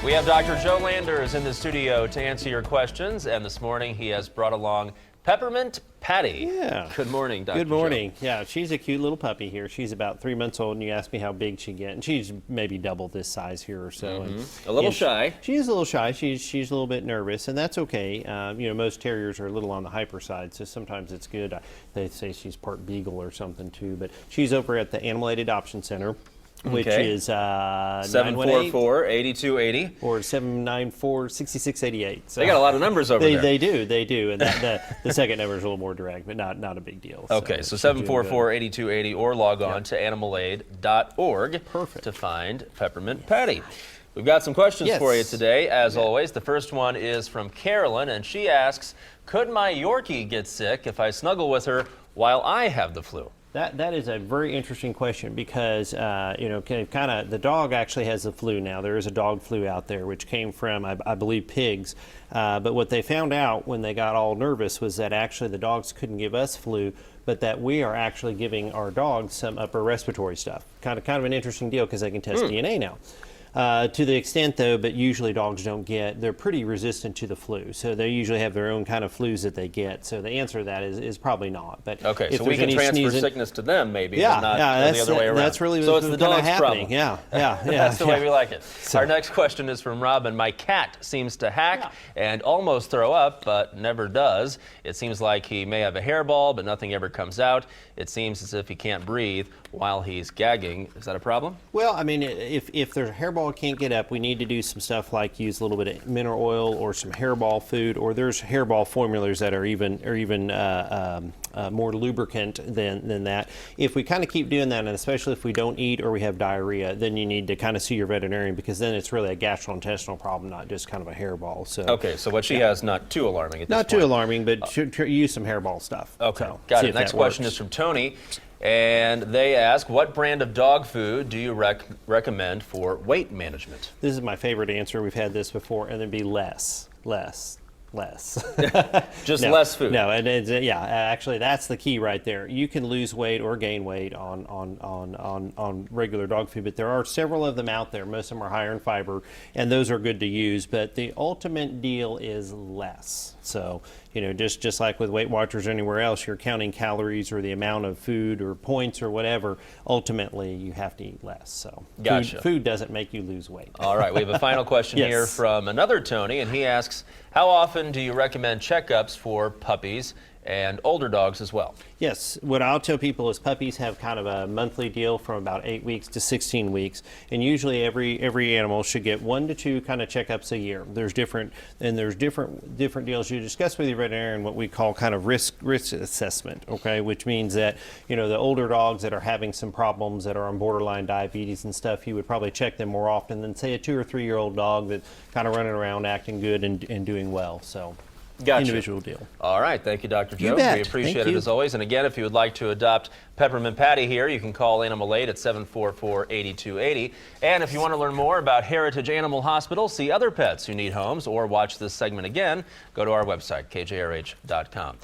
We have Dr. Joe Landers in the studio to answer your questions, and this morning he has brought along Peppermint Patty. Yeah. Good morning, Dr. Good morning. Joe. Yeah, she's a cute little puppy here. She's about 3 months old, and you asked me how big she'd get, and she's maybe double this size here or so. And, A little shy. She is a little shy. She's a little bit nervous, and that's okay. Most terriers are a little on the hyper side, so sometimes it's good. They say she's part beagle or something too, but she's over at the Animal Aid Adoption Center, which is 744-8280 or 794-6688. So they got a lot of numbers over there. They do, and the second number is a little more direct, but not a big deal. Okay, so 744-8280 or log on to animalaid.org to find Peppermint Patty. We've got some questions for you today, as always. The first one is from Carolyn, and she asks, could my Yorkie get sick if I snuggle with her while I have the flu? That is a very interesting question because, the dog actually has the flu now. There is a dog flu out there, which came from, I believe, pigs. But what they found out when they got all nervous was that actually the dogs couldn't give us flu, but that we are actually giving our dogs some upper respiratory stuff. Kind of an interesting deal because they can test DNA now. To the extent, though, but usually dogs they're pretty resistant to the flu. So they usually have their own kind of flus that they get. So the answer to that is probably not. But okay, so we can transfer sickness to them maybe, but not the other way around. That's really so it's the dog's problem. Yeah. That's the way we like it. So, our next question is from Robin. My cat seems to hack and almost throw up, but never does. It seems like he may have a hairball, but nothing ever comes out. It seems as if he can't breathe while he's gagging. Is that a problem? Well, I mean, if there's a hairball can't get up, we need to do some stuff like use a little bit of mineral oil or some hairball food, or there's hairball formulas that are even more lubricant than that. If we kind of keep doing that, and especially if we don't eat or we have diarrhea, then you need to kind of see your veterinarian because then it's really a gastrointestinal problem, not just kind of a hairball. So okay, so what she has not too alarming at this point. Not too alarming, but use some hairball stuff. Okay, so, got it. Next question is from Tony. And they ask, what brand of dog food do you recommend for weight management? This is my favorite answer. We've had this before, and it'd be less. Just less food. No, and actually that's the key right there. You can lose weight or gain weight on regular dog food, but there are several of them out there. Most of them are higher in fiber, and those are good to use. But the ultimate deal is less. So, just like with Weight Watchers or anywhere else, you're counting calories or the amount of food or points or whatever. Ultimately, you have to eat less. So, food doesn't make you lose weight. All right, we have a final question here from another Tony, and he asks, how often do you recommend checkups for puppies and older dogs as well? Yes, what I'll tell people is puppies have kind of a monthly deal from about 8 weeks to 16 weeks, and usually every animal should get 1 to 2 kind of checkups a year. There's different deals. You discuss with your veterinarian what we call kind of risk assessment, okay, which means that the older dogs that are having some problems that are on borderline diabetes and stuff, you would probably check them more often than say a 2 or 3 year old dog that's kind of running around acting good and doing well. So. Gotcha. Individual deal. All right. Thank you, Dr. Joe. You bet. We appreciate it as always. And again, if you would like to adopt Peppermint Patty here, you can call Animal Aid at 744-8280. And if you want to learn more about Heritage Animal Hospital, see other pets who need homes, or watch this segment again, go to our website, kjrh.com.